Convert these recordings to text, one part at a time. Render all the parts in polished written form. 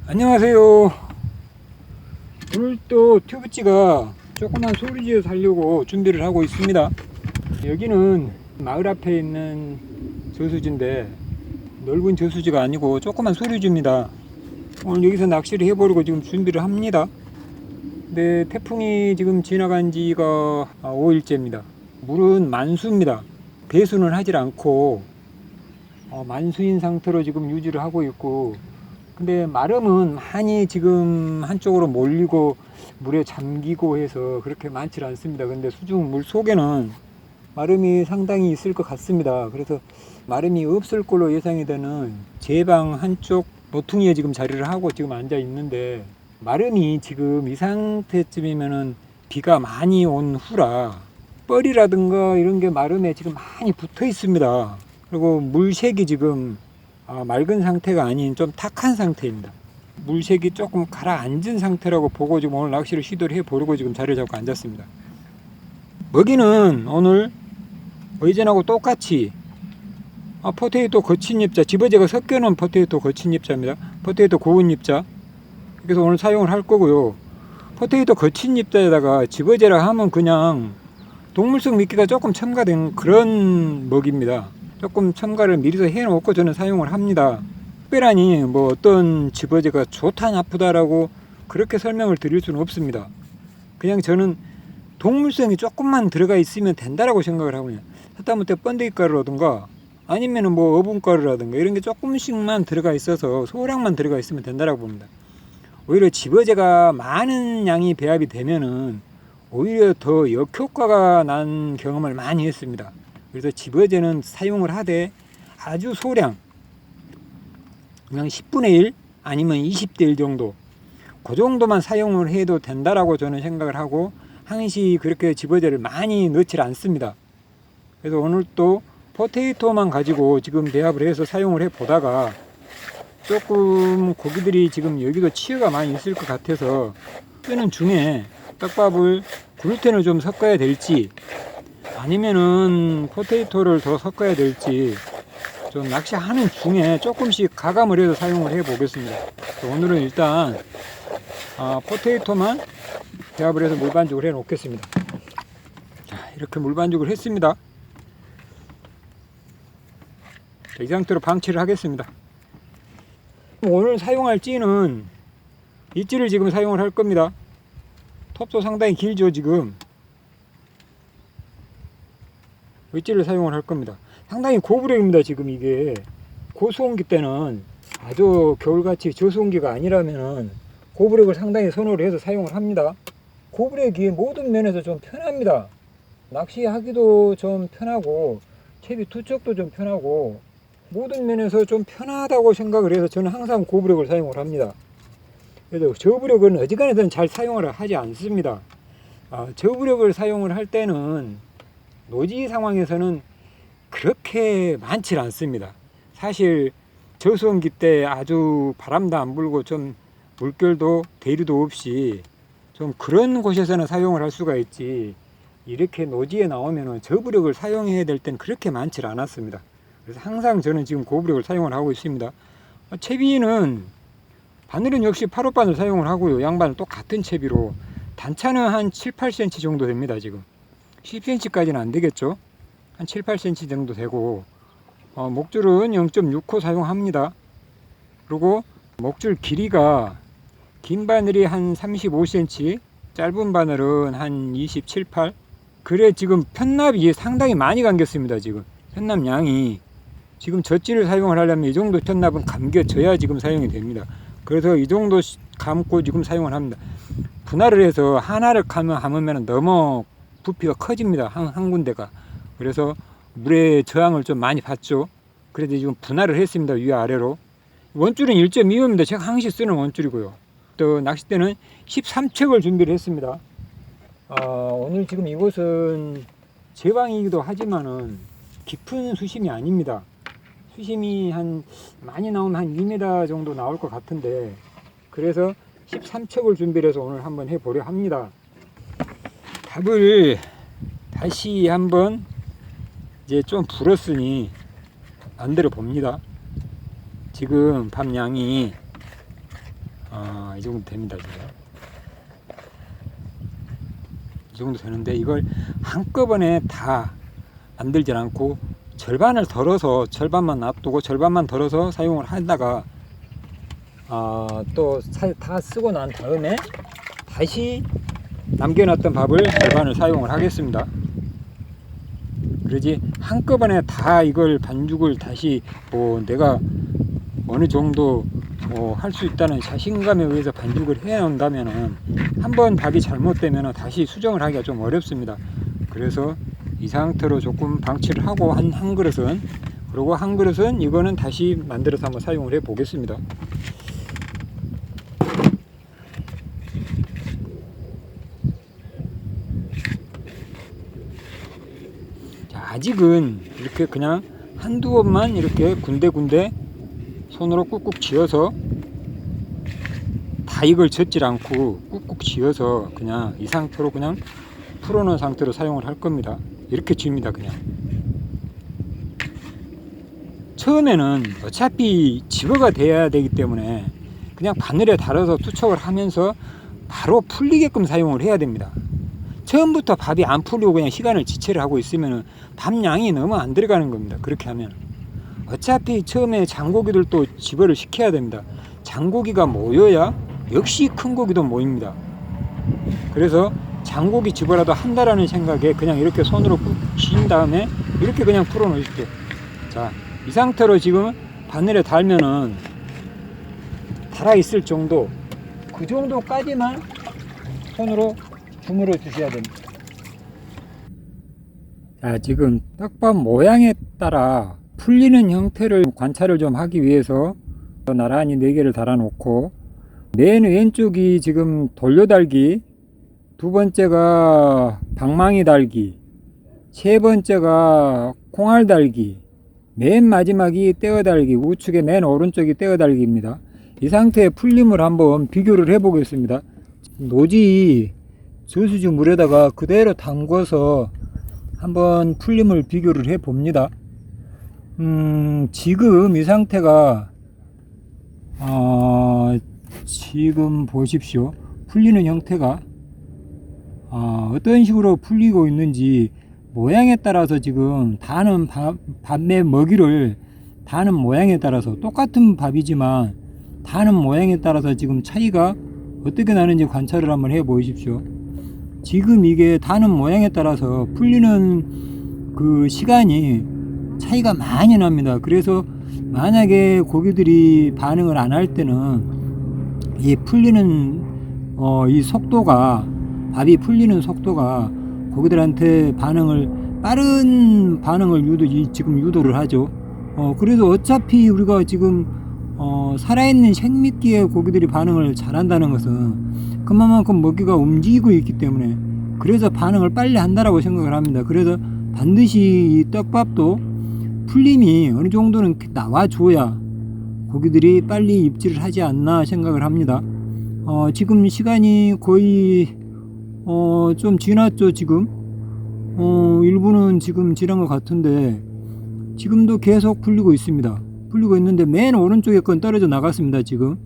안녕하세요. 오늘 또 튜브찌가 조그만 소리지어 살려고 준비를 하고 있습니다. 여기는 마을 앞에 있는 저수지인데 넓은 저수지가 아니고 조그만 소리지입니다. 오늘 여기서 낚시를 해보려고 지금 준비를 합니다. 근데 태풍이 지금 지나간 지가 5일째입니다. 물은 만수입니다. 배수는 하질 않고 만수인 상태로 지금 유지를 하고 있고, 근데 마름은 많이 지금 한쪽으로 몰리고 물에 잠기고 해서 그렇게 많지 않습니다. 근데 수중 물 속에는 마름이 상당히 있을 것 같습니다. 그래서 마름이 없을 걸로 예상이 되는 제 방 한쪽 모퉁이에 지금 자리를 하고 지금 앉아 있는데, 마름이 지금 이 상태쯤이면은 비가 많이 온 후라 뻘이라든가 이런 게 마름에 지금 많이 붙어 있습니다. 그리고 물색이 지금 맑은 상태가 아닌 좀 탁한 상태입니다. 물색이 조금 가라앉은 상태라고 보고 지금 오늘 낚시를 시도를 해보려고 지금 자리를 잡고 앉았습니다. 먹이는 오늘 어제하고 똑같이 포테이토 거친 잎자, 집어제가 섞여놓은 포테이토 거친 잎자입니다. 포테이토 고운 잎자. 그래서 오늘 사용을 할 거고요. 포테이토 거친 잎자에다가 집어제라 하면 그냥 동물성 미끼가 조금 첨가된 그런 먹입니다. 조금 첨가를 미리서 해놓고 저는 사용을 합니다. 특별하니 뭐 어떤 집어제가 좋다 나쁘다라고 그렇게 설명을 드릴 수는 없습니다. 그냥 저는 동물성이 조금만 들어가 있으면 된다라고 생각을 하거든요. 하다못해 번데기 가루라든가 아니면은 뭐 어분가루라든가 이런 게 조금씩만 들어가 있어서 소량만 들어가 있으면 된다라고 봅니다. 오히려 집어제가 많은 양이 배합이 되면은 오히려 더 역효과가 난 경험을 많이 했습니다. 그래서 집어제는 사용을 하되 아주 소량, 그냥 10분의 1 아니면 20대 1 정도, 그 정도만 사용을 해도 된다라고 저는 생각을 하고 항시 그렇게 집어제를 많이 넣질 않습니다. 그래서 오늘 또 포테이토만 가지고 지금 배합을 해서 사용을 해 보다가 조금 고기들이 지금 여기도 치어가 많이 있을 것 같아서 뜨는 중에 떡밥을 글루텐을 좀 섞어야 될지 아니면은 포테이토를 더 섞어야 될지 좀 낚시하는 중에 조금씩 가감을 해서 사용을 해 보겠습니다. 오늘은 일단 포테이토만 배합을 해서 물반죽을 해 놓겠습니다. 자, 이렇게 물반죽을 했습니다. 자, 이 상태로 방치를 하겠습니다. 오늘 사용할 찌는 이 찌를 지금 사용을 할 겁니다. 톱도 상당히 길죠. 지금 윗질을 사용을 할 겁니다. 상당히 고부력입니다. 지금 이게 고수온기 때는 아주 겨울같이 저수온기가 아니라면은 고부력을 상당히 선호를 해서 사용을 합니다. 고부력이 모든 면에서 좀 편합니다. 낚시하기도 좀 편하고 채비 투척도 좀 편하고 모든 면에서 좀 편하다고 생각을 해서 저는 항상 고부력을 사용을 합니다. 그래서 저부력은 어지간해서는 잘 사용을 하지 않습니다. 저부력을 사용을 할 때는 노지 상황에서는 그렇게 많지 않습니다. 사실 저수온기 때 아주 바람도 안 불고 좀 물결도 대류도 없이 좀 그런 곳에서는 사용을 할 수가 있지, 이렇게 노지에 나오면은 저부력을 사용해야 될 땐 그렇게 많지 않았습니다. 그래서 항상 저는 지금 고부력을 사용을 하고 있습니다. 채비는 바늘은 역시 8호 바늘 사용을 하고요. 양바늘 똑같은 채비로 단차는 한 7, 8cm 정도 됩니다. 지금 10cm까지는 안 되겠죠. 한 7, 8cm 정도 되고 목줄은 0.6호 사용합니다. 그리고 목줄 길이가 긴 바늘이 한 35cm, 짧은 바늘은 한 27, 8. 그래 지금 편납이 상당히 많이 감겼습니다. 지금 편납 양이 지금 젖질을 사용을 하려면 이 정도 편납은 감겨져야 지금 사용이 됩니다. 그래서 이 정도 감고 지금 사용을 합니다. 분할을 해서 하나를 감으면 너무 부피가 커집니다. 한 군데가. 그래서 물의 저항을 좀 많이 받죠. 그래서 지금 분할을 했습니다. 위아래로. 원줄은 1.25입니다. 제가 항시 쓰는 원줄이고요. 또 낚싯대는 13척을 준비를 했습니다. 오늘 지금 이곳은 제 방이기도 하지만은 깊은 수심이 아닙니다. 수심이 한 많이 나오면 한 2m 정도 나올 것 같은데, 그래서 13첩을 준비를 해서 오늘 한번 해보려 합니다. 밥을 다시 한번 이제 좀 불었으니 만들어 봅니다. 지금 밥 양이 이 정도 됩니다. 지금 이 정도 되는데 이걸 한꺼번에 다 만들지 않고 절반을 덜어서 절반만 놔두고 절반만 덜어서 사용을 하다가 또 다 쓰고 난 다음에 다시 남겨놨던 밥을 절반을 사용을 하겠습니다. 그러지 한꺼번에 다 이걸 반죽을 다시 내가 어느 정도 할 수 있다는 자신감에 의해서 반죽을 해 놓는다면은 한번 밥이 잘못되면 다시 수정을 하기가 좀 어렵습니다. 그래서 이 상태로 조금 방치를 하고 한 그릇은, 그리고 한 그릇은 이거는 다시 만들어서 한번 사용을 해 보겠습니다. 자, 아직은 이렇게 그냥 한두 번만 이렇게 군데군데 손으로 꾹꾹 쥐어서 다 이걸 젓질 않고 꾹꾹 쥐어서 그냥 이 상태로 그냥 풀어놓은 상태로 사용을 할 겁니다. 이렇게 쥐입니다. 그냥 처음에는 어차피 집어가 돼야 되기 때문에 그냥 바늘에 달아서 투척을 하면서 바로 풀리게끔 사용을 해야 됩니다. 처음부터 밥이 안 풀리고 그냥 시간을 지체를 하고 있으면 밥 양이 너무 안 들어가는 겁니다. 그렇게 하면 어차피 처음에 장고기들도 집어를 시켜야 됩니다. 장고기가 모여야 역시 큰 고기도 모입니다. 그래서 장고기 집어라도 한다라는 생각에 그냥 이렇게 손으로 꾹 쥔 다음에 이렇게 그냥 풀어 놓으십시오. 자, 이 상태로 지금 바늘에 달면은 달아 있을 정도, 그 정도까지만 손으로 주물러 주셔야 됩니다. 자, 지금 떡밥 모양에 따라 풀리는 형태를 관찰을 좀 하기 위해서 나란히 4개를 달아 놓고, 맨 왼쪽이 지금 돌려달기, 두 번째가 방망이 달기, 세 번째가 콩알 달기, 맨 마지막이 떼어 달기, 우측에 맨 오른쪽이 떼어 달기입니다. 이 상태의 풀림을 한번 비교를 해 보겠습니다. 노지 저수지 물에다가 그대로 담궈서 한번 풀림을 비교를 해 봅니다. 지금 이 상태가 지금 보십시오. 풀리는 형태가 어떤 식으로 풀리고 있는지 모양에 따라서 지금 다는 밥의 먹이를 다는 모양에 따라서 똑같은 밥이지만 다는 모양에 따라서 지금 차이가 어떻게 나는지 관찰을 한번 해 보십시오. 지금 이게 다는 모양에 따라서 풀리는 그 시간이 차이가 많이 납니다. 그래서 만약에 고기들이 반응을 안 할 때는 이 풀리는 이 속도가, 밥이 풀리는 속도가 고기들한테 빠른 반응을 지금 유도를 하죠. 그래서 어차피 우리가 지금 살아있는 생미끼의 고기들이 반응을 잘한다는 것은 그만큼 먹이가 움직이고 있기 때문에, 그래서 반응을 빨리 한다라고 생각을 합니다. 그래서 반드시 이 떡밥도 풀림이 어느 정도는 나와줘야 고기들이 빨리 입질을 하지 않나 생각을 합니다. 지금 시간이 거의 좀 지났죠. 지금 일부는 지금 지난 것 같은데 지금도 계속 풀리고 있습니다. 풀리고 있는데 맨 오른쪽에 건 떨어져 나갔습니다. 지금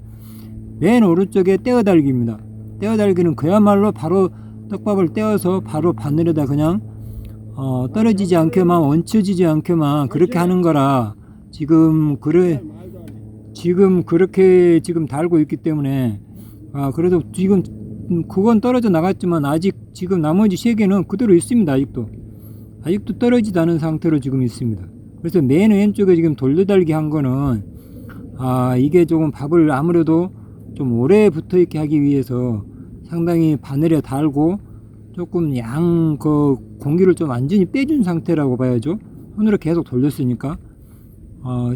맨 오른쪽에 떼어달기입니다. 떼어달기는 그야말로 바로 떡밥을 떼어서 바로 바늘에다 그냥 떨어지지 않게만, 얹혀지지 않게만 그렇게 하는 거라 지금 그렇게 지금 달고 있기 때문에 그래도 지금 그건 떨어져 나갔지만 아직 지금 나머지 3개는 그대로 있습니다. 아직도 떨어지지 않은 상태로 지금 있습니다. 그래서 맨 왼쪽에 지금 돌려달기 한 거는 이게 조금 밥을 아무래도 좀 오래 붙어 있게 하기 위해서 상당히 바늘에 달고 조금 공기를 좀 완전히 빼준 상태라고 봐야죠. 손으로 계속 돌렸으니까.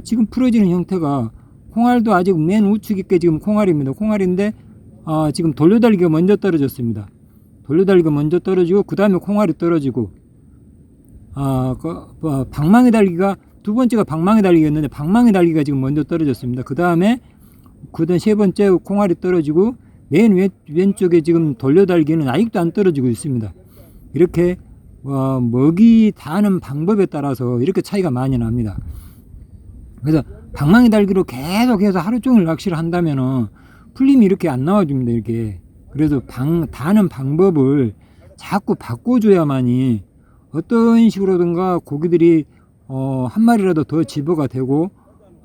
지금 풀어지는 형태가, 콩알도 아직 맨 우측 게 지금 콩알입니다. 콩알인데 지금 돌려달기가 먼저 떨어졌습니다. 돌려달기가 먼저 떨어지고 그 다음에 콩알이 떨어지고, 방망이 달기가 두 번째가 방망이 달기였는데 방망이 달기가 지금 먼저 떨어졌습니다. 그 다음에 세 번째 콩알이 떨어지고 맨 왼쪽에 지금 돌려달기는 아직도 안 떨어지고 있습니다. 이렇게 먹이 다는 방법에 따라서 이렇게 차이가 많이 납니다. 그래서 방망이 달기로 계속해서 하루 종일 낚시를 한다면은 풀림이 이렇게 안 나와줍니다. 이렇게. 그래서 다는 방법을 자꾸 바꿔줘야만이 어떤 식으로든가 고기들이 한 마리라도 더 집어가 되고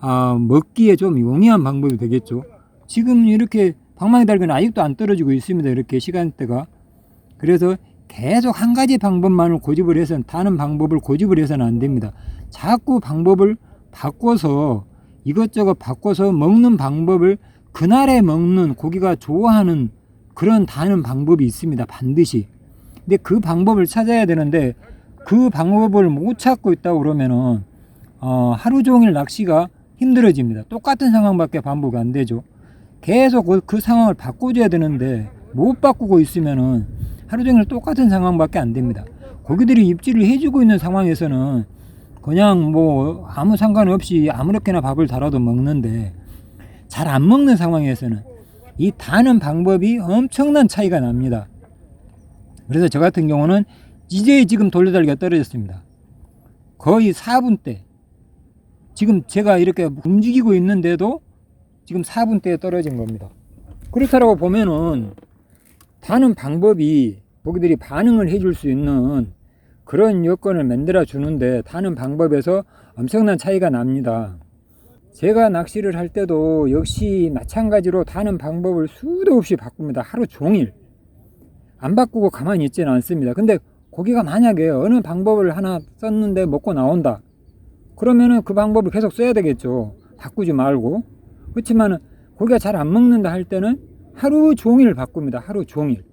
먹기에 좀 용이한 방법이 되겠죠. 지금 이렇게 방망이 달기는 아직도 안 떨어지고 있습니다. 이렇게 시간대가. 그래서 계속 한 가지 방법만을 고집을 해서는 다는 방법을 고집을 해서는 안 됩니다. 자꾸 방법을 바꿔서 이것저것 바꿔서 먹는 방법을 그날에 먹는 고기가 좋아하는 그런 다는 방법이 있습니다. 반드시. 근데 그 방법을 찾아야 되는데 그 방법을 못 찾고 있다고 그러면은 하루 종일 낚시가 힘들어집니다. 똑같은 상황밖에 반복이 안 되죠. 계속 그 상황을 바꿔줘야 되는데 못 바꾸고 있으면은 하루 종일 똑같은 상황밖에 안 됩니다. 고기들이 입질을 해주고 있는 상황에서는 그냥 뭐 아무 상관없이 아무렇게나 밥을 달아도 먹는데 잘 안 먹는 상황에서는 이 다는 방법이 엄청난 차이가 납니다. 그래서 저 같은 경우는 이제 지금 돌려달기가 떨어졌습니다. 거의 4분대. 지금 제가 이렇게 움직이고 있는데도 지금 4분대에 떨어진 겁니다. 그렇다고 보면은 다는 방법이 고기들이 반응을 해줄 수 있는 그런 여건을 만들어 주는데 다는 방법에서 엄청난 차이가 납니다. 제가 낚시를 할 때도 역시 마찬가지로 다는 방법을 수도 없이 바꿉니다. 하루 종일. 안 바꾸고 가만히 있지는 않습니다. 근데 고기가 만약에 어느 방법을 하나 썼는데 먹고 나온다. 그러면은 그 방법을 계속 써야 되겠죠. 바꾸지 말고. 그렇지만 고기가 잘 안 먹는다 할 때는 하루 종일 바꿉니다. 하루 종일.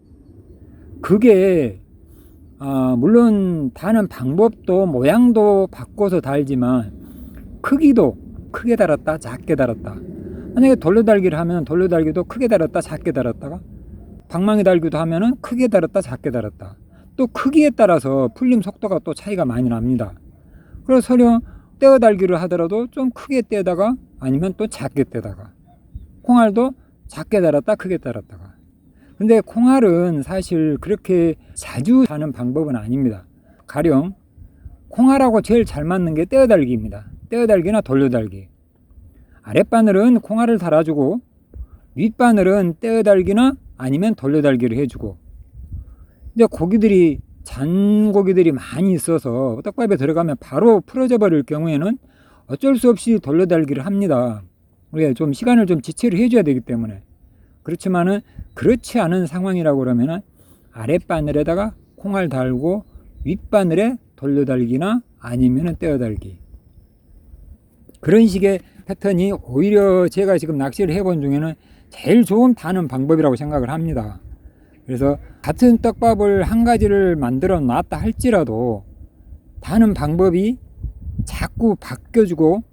그게 물론 다는 방법도 모양도 바꿔서 달지만 크기도 크게 달았다 작게 달았다. 만약에 돌려달기를 하면 돌려달기도 크게 달았다 작게 달았다가 방망이 달기도 하면은 크게 달았다 작게 달았다. 또 크기에 따라서 풀림 속도가 또 차이가 많이 납니다. 그래서 설령 떼어 달기를 하더라도 좀 크게 떼다가 아니면 또 작게 떼다가 콩알도 작게 달았다 크게 달았다가. 근데 콩알은 사실 그렇게 자주 하는 방법은 아닙니다. 가령 콩알하고 제일 잘 맞는 게 떼어 달기입니다. 떼어 달기나 돌려 달기. 아랫바늘은 콩알을 달아주고 윗바늘은 떼어 달기나 아니면 돌려 달기를 해주고. 이제 고기들이 잔고기들이 많이 있어서 떡밥에 들어가면 바로 풀어져 버릴 경우에는 어쩔 수 없이 돌려 달기를 합니다. 우리가 좀 시간을 좀 지체를 해줘야 되기 때문에. 그렇지만은 그렇지 않은 상황이라고 그러면은 아랫바늘에다가 콩알 달고 윗바늘에 돌려 달기나 아니면은 떼어 달기. 그런 식의 패턴이 오히려 제가 지금 낚시를 해본 중에는 제일 좋은 다는 방법이라고 생각을 합니다. 그래서 같은 떡밥을 한 가지를 만들어 놨다 할지라도 다는 방법이 자꾸 바뀌어주고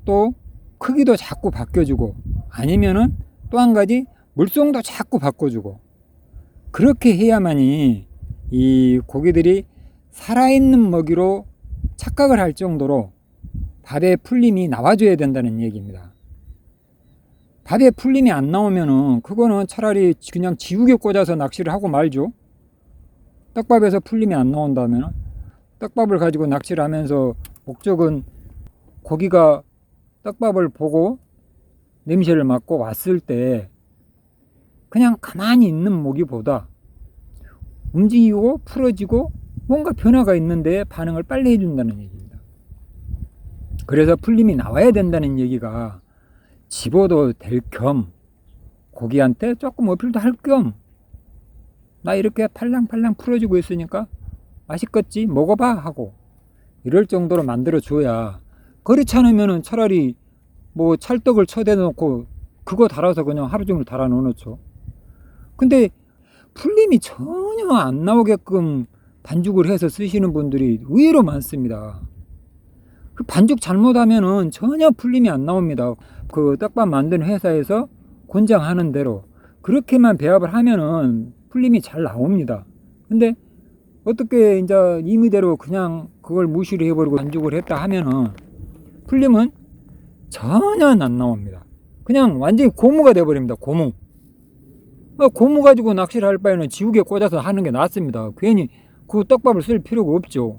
또 크기도 자꾸 바뀌어주고 아니면은 또 한 가지 물성도 자꾸 바꿔주고 그렇게 해야만이 이 고기들이 살아있는 먹이로 착각을 할 정도로 밥에 풀림이 나와줘야 된다는 얘기입니다. 밥에 풀림이 안 나오면은 그거는 차라리 그냥 지우개 꽂아서 낚시를 하고 말죠. 떡밥에서 풀림이 안 나온다면 떡밥을 가지고 낚시를 하면서 목적은 고기가 떡밥을 보고 냄새를 맡고 왔을 때 그냥 가만히 있는 모기보다 움직이고 풀어지고 뭔가 변화가 있는데 반응을 빨리 해준다는 얘기입니다. 그래서 풀림이 나와야 된다는 얘기가 집어도 될 겸 고기한테 조금 어필도 할 겸 나 이렇게 팔랑팔랑 풀어지고 있으니까 맛있겠지 먹어봐 하고 이럴 정도로 만들어 줘야. 그렇지 않으면은 차라리 뭐 찰떡을 쳐대 놓고 그거 달아서 그냥 하루 종일 달아 놓죠. 근데 풀림이 전혀 안 나오게끔 반죽을 해서 쓰시는 분들이 의외로 많습니다. 그 반죽 잘못하면은 전혀 풀림이 안 나옵니다. 그 떡밥 만드는 회사에서 권장하는 대로 그렇게만 배합을 하면은 풀림이 잘 나옵니다. 근데 어떻게 이제 임의대로 그냥 그걸 무시를 해버리고 반죽을 했다 하면은 풀림은 전혀 안 나옵니다. 그냥 완전히 고무가 돼버립니다. 고무. 고무 가지고 낚시를 할 바에는 지우개 꽂아서 하는 게 낫습니다. 괜히 그 떡밥을 쓸 필요가 없죠.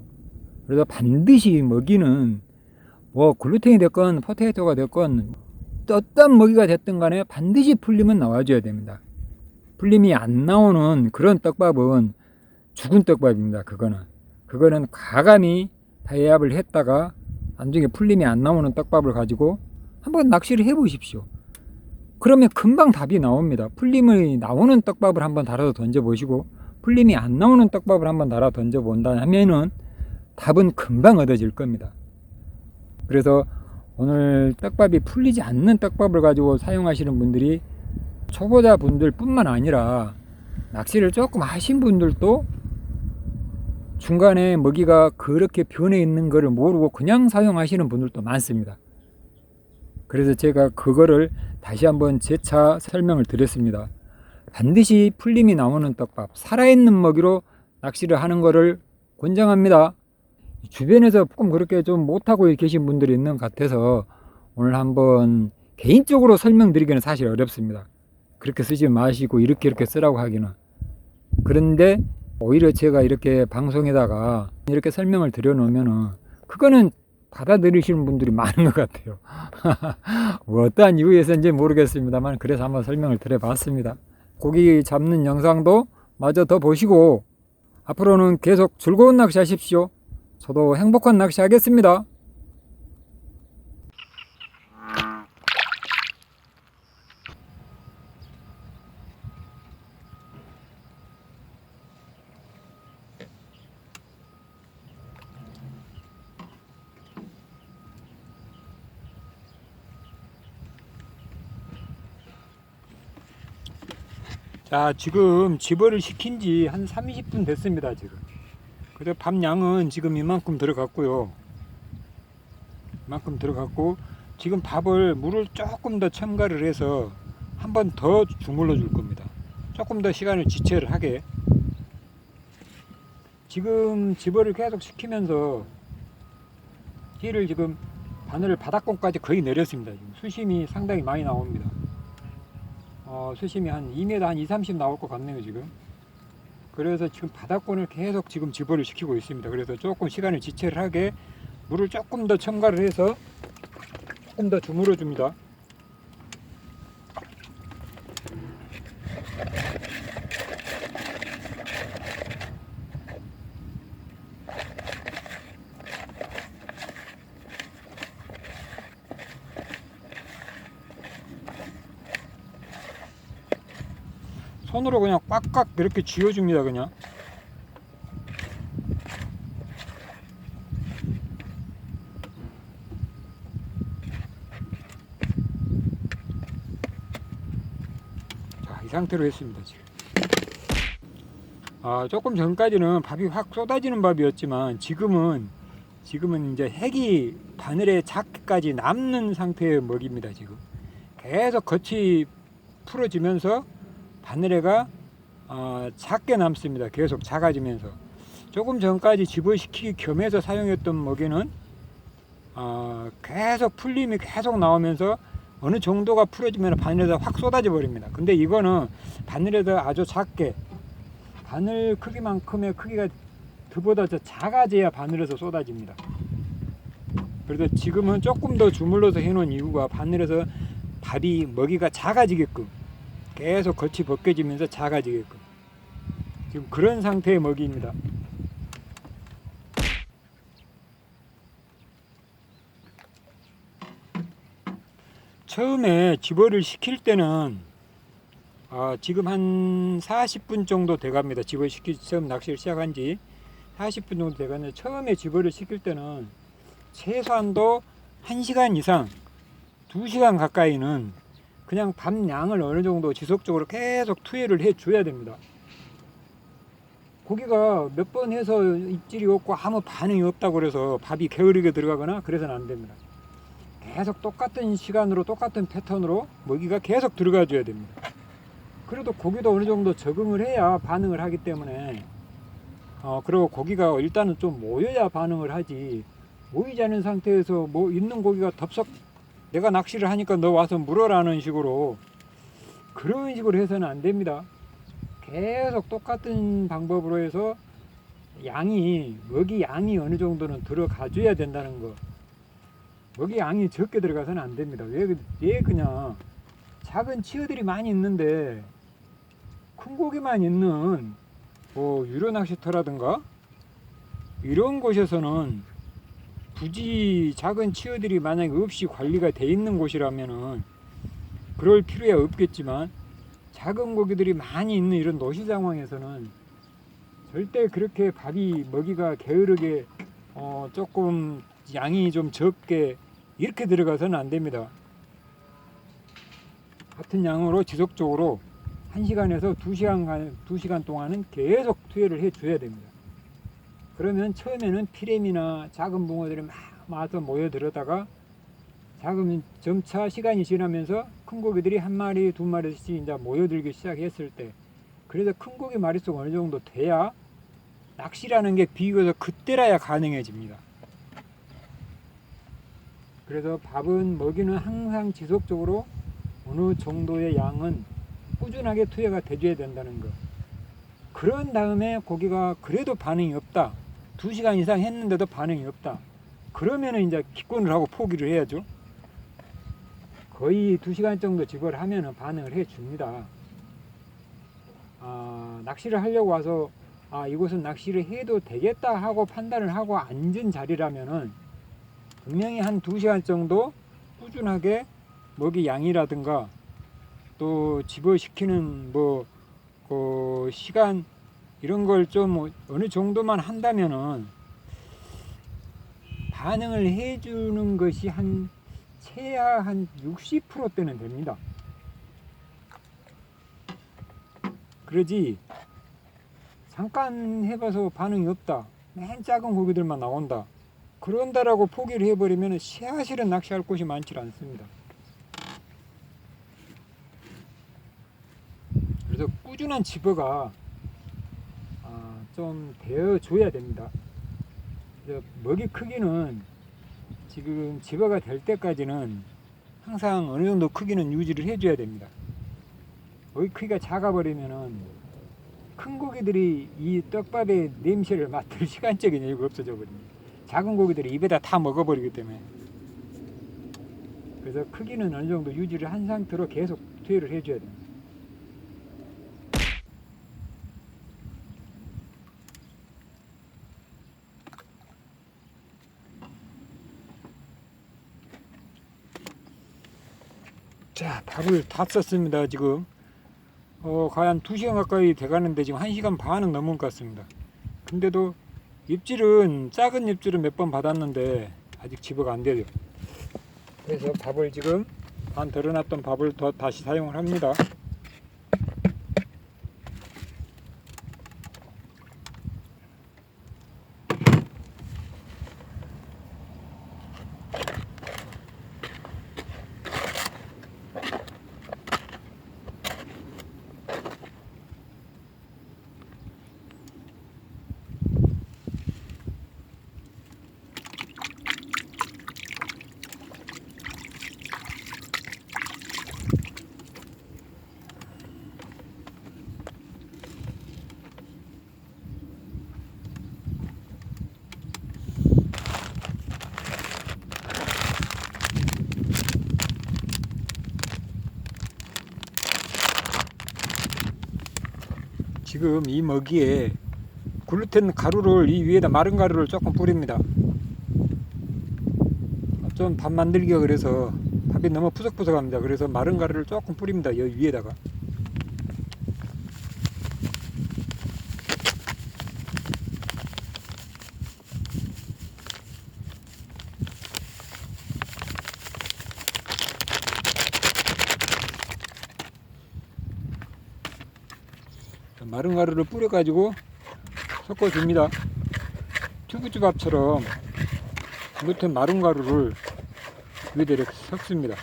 그래서 반드시 먹이는 뭐 글루텐이 됐건 포테이토가 됐건 어떤 먹이가 됐든 간에 반드시 풀림은 나와줘야 됩니다. 풀림이 안 나오는 그런 떡밥은 죽은 떡밥입니다. 그거는 과감히 타협을 했다가 나중에 풀림이 안 나오는 떡밥을 가지고 한번 낚시를 해 보십시오. 그러면 금방 답이 나옵니다. 풀림이 나오는 떡밥을 한번 달아서 던져 보시고 풀림이 안 나오는 떡밥을 한번 달아 던져 본다 하면은 답은 금방 얻어질 겁니다. 그래서 오늘 떡밥이 풀리지 않는 떡밥을 가지고 사용하시는 분들이 초보자 분들 뿐만 아니라 낚시를 조금 하신 분들도 중간에 먹이가 그렇게 변해 있는 것을 모르고 그냥 사용하시는 분들도 많습니다. 그래서 제가 그거를 다시 한번 재차 설명을 드렸습니다. 반드시 풀림이 나오는 떡밥, 살아있는 먹이로 낚시를 하는 것을 권장합니다. 주변에서 조금 그렇게 좀 못하고 계신 분들이 있는 것 같아서 오늘 한번 개인적으로 설명드리기는 사실 어렵습니다. 그렇게 쓰지 마시고 이렇게 쓰라고 하기는. 그런데 오히려 제가 이렇게 방송에다가 이렇게 설명을 드려놓으면은 그거는 받아들이시는 분들이 많은 것 같아요. 뭐 어떠한 이유에서인지 모르겠습니다만 그래서 한번 설명을 드려봤습니다. 고기 잡는 영상도 마저 더 보시고 앞으로는 계속 즐거운 낚시 하십시오. 저도 행복한 낚시 하겠습니다. 자, 지금 집어를 시킨 지 한 30분 됐습니다. 지금 그래서 밥 양은 지금 이만큼 들어갔고요. 이만큼 들어갔고 지금 밥을 물을 조금 더 첨가를 해서 한 번 더 주물러 줄 겁니다. 조금 더 시간을 지체를 하게. 지금 집어를 계속 시키면서 힐을 지금 바늘 바닥권까지 거의 내렸습니다. 지금 수심이 상당히 많이 나옵니다. 수심이 한 2m 한 2, 30 나올 것 같네요 지금. 그래서 지금 바닥권을 계속 지금 집어를 시키고 있습니다. 그래서 조금 시간을 지체를 하게 물을 조금 더 첨가를 해서 조금 더 주물러 줍니다. 손으로 그냥 꽉꽉 이렇게 쥐어줍니다. 그냥 자, 이 상태로 했습니다. 지금 조금 전까지는 밥이 확 쏟아지는 밥이었지만 지금은 이제 핵이 바늘에 작게까지 남는 상태의 먹입니다. 지금 계속 겉이 풀어지면서 바늘에가 작게 남습니다. 계속 작아지면서. 조금 전까지 집어시키기 겸해서 사용했던 먹이는 계속 풀림이 계속 나오면서 어느 정도가 풀어지면 바늘에다 확 쏟아져 버립니다. 근데 이거는 바늘에다 아주 작게 바늘 크기만큼의 크기가 그보다 더 작아져야 바늘에서 쏟아집니다. 그래서 지금은 조금 더 주물러서 해놓은 이유가 바늘에서 밥이 먹이가 작아지게끔 계속 겉이 벗겨지면서 작아지게끔 지금 그런 상태의 먹이입니다. 처음에 집어를 시킬 때는 지금 한 40분 정도 돼갑니다. 집어 처음 낚시를 시작한 지 40분 정도 돼갔는데 처음에 집어를 시킬 때는 최소한도 1시간 이상 2시간 가까이는 그냥 밥 양을 어느 정도 지속적으로 계속 투여를 해 줘야 됩니다. 고기가 몇 번 해서 입질이 없고 아무 반응이 없다고 그래서 밥이 게으르게 들어가거나 그래서는 안 됩니다. 계속 똑같은 시간으로 똑같은 패턴으로 먹이가 계속 들어가 줘야 됩니다. 그래도 고기도 어느 정도 적응을 해야 반응을 하기 때문에 그리고 고기가 일단은 좀 모여야 반응을 하지 모이지 않은 상태에서 뭐 있는 고기가 덥석 내가 낚시를 하니까 너 와서 물어라는 식으로 그런 식으로 해서는 안 됩니다. 계속 똑같은 방법으로 해서 먹이 양이 어느 정도는 들어가 줘야 된다는 거. 먹이 양이 적게 들어가서는 안 됩니다. 왜 그냥 작은 치어들이 많이 있는데 큰 고기만 있는 뭐 유료 낚시터라든가 이런 곳에서는 굳이 작은 치어들이 만약에 없이 관리가 돼 있는 곳이라면은 그럴 필요야 없겠지만, 작은 고기들이 많이 있는 이런 노시 상황에서는 절대 그렇게 먹이가 게으르게 조금 양이 좀 적게 이렇게 들어가서는 안 됩니다. 같은 양으로 지속적으로 1시간에서 2시간 동안은 계속 투여를 해 줘야 됩니다. 그러면 처음에는 피레미나 작은 붕어들이 막 와서 모여들었다가 점차 시간이 지나면서 큰 고기들이 한 마리, 두 마리씩 이제 모여들기 시작했을 때, 그래서 큰 고기 마리수가 어느 정도 돼야 낚시라는 게 비교적 그때라야 가능해집니다. 그래서 먹이는 항상 지속적으로 어느 정도의 양은 꾸준하게 투여가 돼줘야 된다는 거. 그런 다음에 고기가 그래도 반응이 없다, 2시간 이상 했는데도 반응이 없다, 그러면은 이제 기권을 하고 포기를 해야죠. 거의 2시간 정도 집어를 하면은 반응을 해 줍니다. 낚시를 하려고 와서 이곳은 낚시를 해도 되겠다 하고 판단을 하고 앉은 자리라면은 분명히 한 2시간 정도 꾸준하게 먹이 양이라든가 또 집어시키는 시간 이런 걸 좀 어느 정도만 한다면은 반응을 해주는 것이 최하 한 60%대는 됩니다. 그러지 잠깐 해봐서 반응이 없다, 맨 작은 고기들만 나온다, 그런다라고 포기를 해버리면 사실은 낚시할 곳이 많지 않습니다. 그래서 꾸준한 집어가 좀 되어줘야 됩니다. 먹이 크기는 지금 집어가 될 때까지는 항상 어느 정도 크기는 유지를 해줘야 됩니다. 먹이 크기가 작아버리면은 큰 고기들이 이 떡밥의 냄새를 맡을 시간적인 여유가 없어져 버립니다. 작은 고기들이 입에다 다 먹어버리기 때문에. 그래서 크기는 어느 정도 유지를 한 상태로 계속 투여를 해줘야 됩니다. 자, 밥을 다 썼습니다. 지금 거의 한 2시간 가까이 돼가는데 지금 1시간 반은 넘은 것 같습니다. 근데도 작은 입질은 몇 번 받았는데 아직 집어가 안 돼요. 그래서 밥을 지금 반 덜어놨던 밥을 다시 사용을 합니다. 지금 이 먹이에 글루텐 가루를 이 위에다 마른 가루를 조금 뿌립니다. 좀 밥 만들기가 그래서 밥이 너무 푸석푸석합니다. 그래서 마른 가루를 조금 뿌립니다. 여기 위에다가. 마른 가루를 뿌려 가지고 섞어 줍니다. 튜브주밥처럼 글루텐 마른 가루를 위에다 이렇게 섞습니다.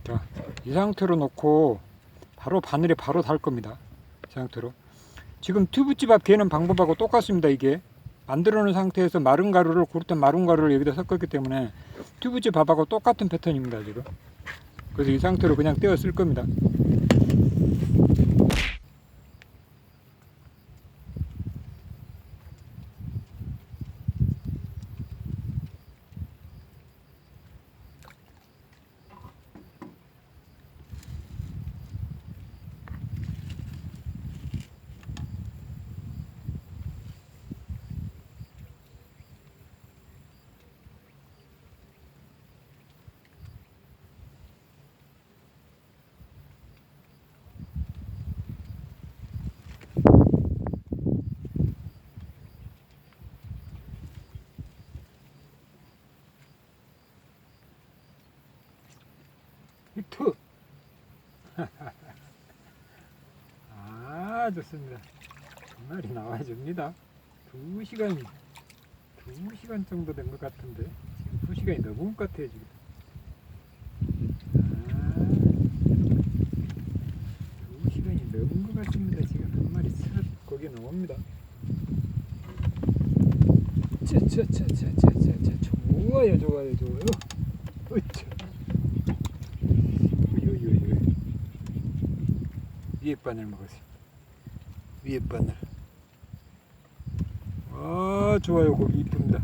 자, 이 상태로 놓고 바늘에 바로 달 겁니다. 이 상태로. 지금 튜브집 앞 개는 방법하고 똑같습니다. 이게 만들어 놓은 상태에서 마른 가루를 고르던 마른 가루를 여기다 섞었기 때문에 튜브집 밥하고 똑같은 패턴입니다 지금. 그래서 이 상태로 그냥 떼어 쓸 겁니다. 히트! 아, 좋습니다. 정말이 나와줍니다. 2시간 정도 된 것 같은데 지금 2시간이 넘은 것 같아요 지금. 아, 2시간이 넘은 것 같습니다. 지금 한 마리 싹 거기에 나옵니다. 차차차차차차차, 좋아요 좋아요 좋아요. 으차. 우유유유. 위에 바늘 먹었습니다. 위에 바늘. 아, 좋아요. 고기 이쁩니다.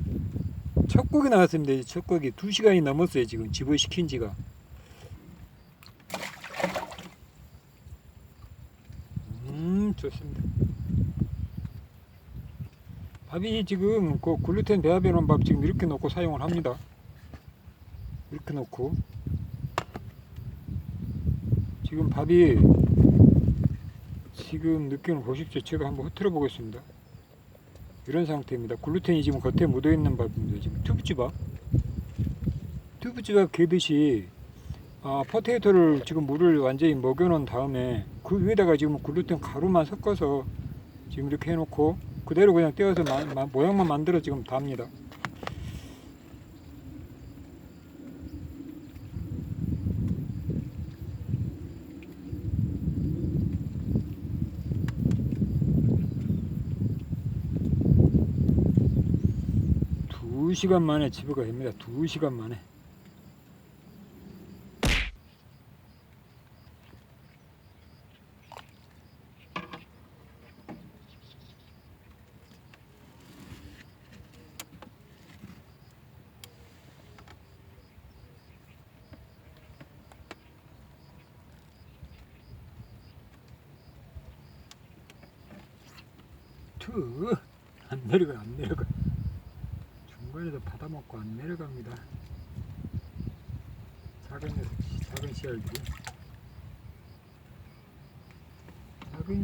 첫 고기 나왔습니다. 이제 첫 고기 2시간이 넘었어요 지금 집어시킨 지가. 좋습니다. 밥이 지금 그 글루텐 배합해 놓은 밥 지금 이렇게 놓고 사용을 합니다. 이렇게 놓고 지금 밥이 지금 느낌을 보십시오. 제가 한번 흐트러 보겠습니다. 이런 상태입니다. 글루텐이 지금 겉에 묻어 있는 밥입니다. 지금 튜브집밥 개듯이 포테이토를 지금 물을 완전히 먹여 놓은 다음에 그 위에다가 지금 글루텐 가루만 섞어서 지금 이렇게 해놓고 그대로 그냥 떼어서 모양만 만들어 지금 답니다. 두 시간 만에 집어가 됩니다. 2시간 만에. 안 내려가. 중간에서 받아먹고 안 내려갑니다. 작은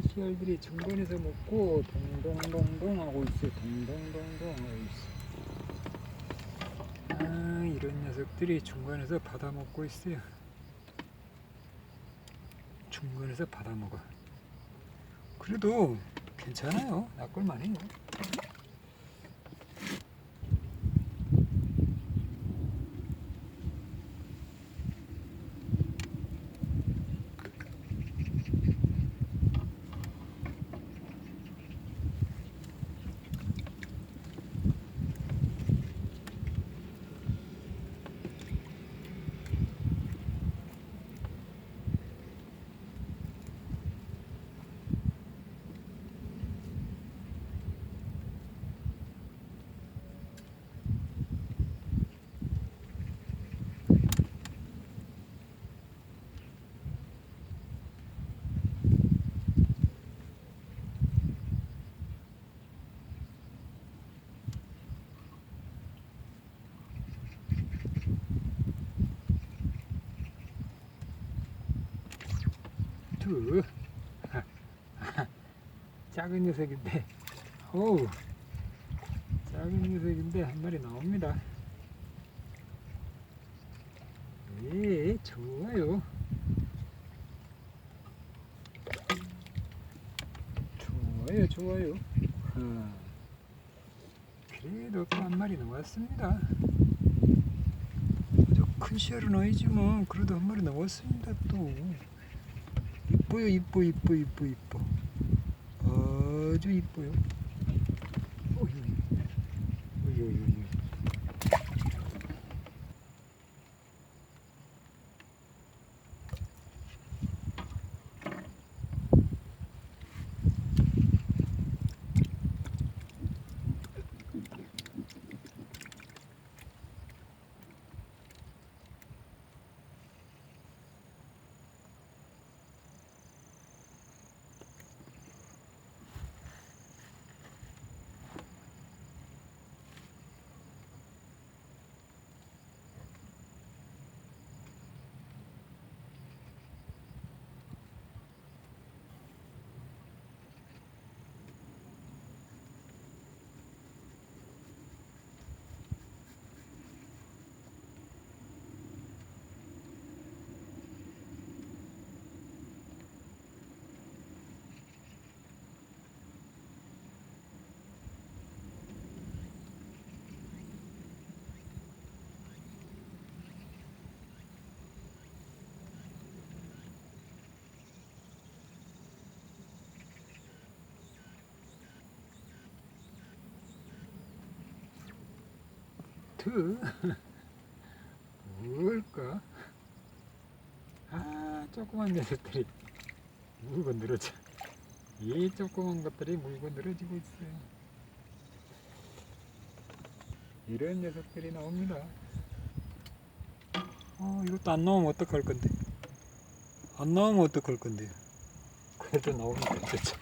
씨알들이 중간에서 먹고 동동동동 하고 있어요. 동동동동 하고 있어. 이런 녀석들이 중간에서 받아먹고 있어요. 중간에서 받아먹어. 그래도 괜찮아요. 낚을만해요. 작은 녀석인데, 작은 녀석인데 한 마리 나옵니다. 예, 좋아요. 좋아요. 그래도 또 한 마리 나왔습니다. 큰 씨알은 아니지만 그래도 한 마리 나왔습니다. 또 이뻐요. 아주 이뻐요. 뭘까? 조그만 녀석들이 물고 늘어져. 이 조그만 것들이 물고 늘어지고 있어요. 이런 녀석들이 나옵니다. 이것도 안 나오면 어떡할 건데? 안 나오면 어떡할 건데요? 그래도 나오니까 좋죠.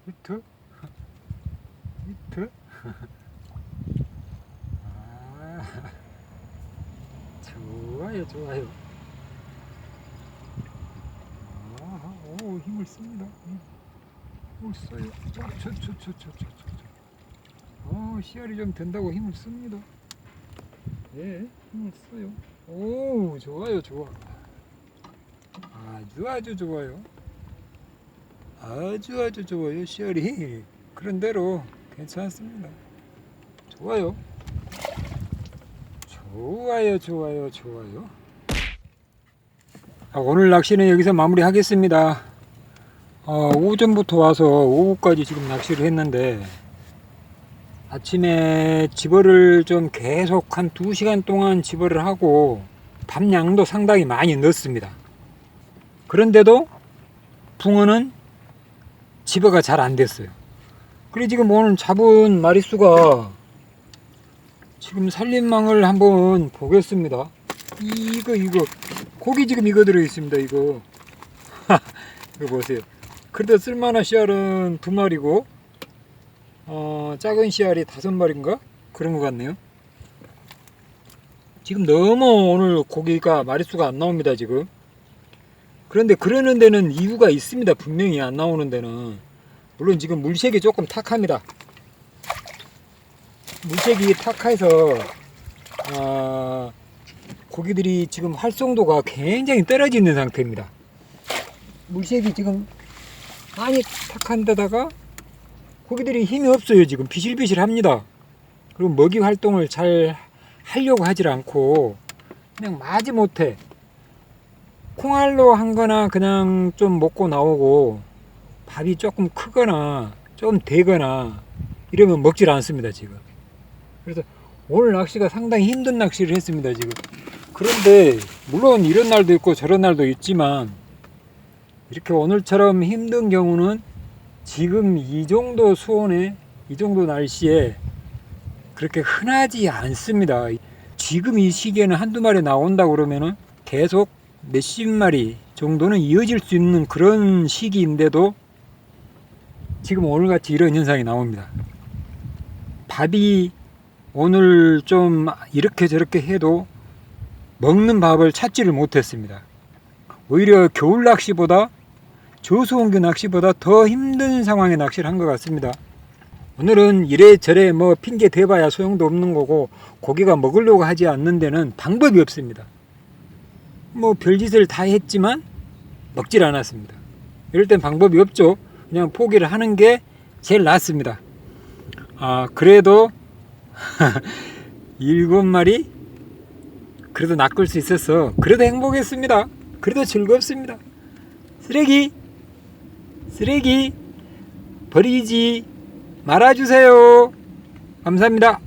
히트? 히트? 좋아요, 좋아요. 오, 힘을 씁니다. 힘을 써요. 씨알이 좀 된다고 힘을 씁니다. 예, 힘을 써요. 오, 좋아요, 좋아. 아주 좋아요. 아주 좋아요, 씨알이. 그런대로 괜찮습니다. 좋아요. 좋아요. 오늘 낚시는 여기서 마무리하겠습니다. 오전부터 와서 오후까지 지금 낚시를 했는데, 아침에 집어를 좀 계속 한 2시간 동안 집어를 하고 밤 양도 상당히 많이 넣었습니다. 그런데도 붕어는 집어가 잘 안 됐어요. 그리고 지금 오늘 잡은 마리수가, 지금 살림망을 한번 보겠습니다. 이거 고기 지금 이거 들어있습니다. 이거 이거 보세요. 그래도 쓸만한 씨알은 2마리고 작은 씨알이 5마리인가? 그런 것 같네요. 지금 너무 오늘 고기가 마리수가 안 나옵니다. 지금. 그런데 그러는 데는 이유가 있습니다. 분명히 안 나오는 데는. 물론 지금 물색이 조금 탁합니다. 물색이 탁해서 고기들이 지금 활성도가 굉장히 떨어지는 상태입니다. 물색이 지금 많이 탁한 데다가 고기들이 힘이 없어요. 지금 비실비실 합니다. 그리고 먹이 활동을 잘 하려고 하질 않고 그냥 마지못해 콩알로 한 거나 그냥 좀 먹고 나오고, 밥이 조금 크거나 좀 되거나 이러면 먹질 않습니다. 지금. 그래서 오늘 낚시가 상당히 힘든 낚시를 했습니다. 지금. 그런데 물론 이런 날도 있고 저런 날도 있지만, 이렇게 오늘처럼 힘든 경우는 지금 이 정도 수온에, 이 정도 날씨에 그렇게 흔하지 않습니다. 지금 이 시기에는 한두 마리 나온다 그러면은 계속 몇십 마리 정도는 이어질 수 있는 그런 시기인데도 지금 오늘같이 이런 현상이 나옵니다. 밥이 오늘 좀 이렇게 저렇게 해도 먹는 밥을 찾지를 못했습니다. 오히려 겨울 낚시보다, 저수온교 낚시보다 더 힘든 상황의 낚시를 한 것 같습니다. 오늘은 이래저래 뭐 핑계 대봐야 소용도 없는 거고, 고기가 먹으려고 하지 않는 데는 방법이 없습니다. 뭐 별짓을 다 했지만 먹질 않았습니다. 이럴 땐 방법이 없죠. 그냥 포기를 하는 게 제일 낫습니다. 그래도 7마리 그래도 낚을 수 있어서 그래도 행복했습니다. 그래도 즐겁습니다. 쓰레기 버리지 말아주세요. 감사합니다.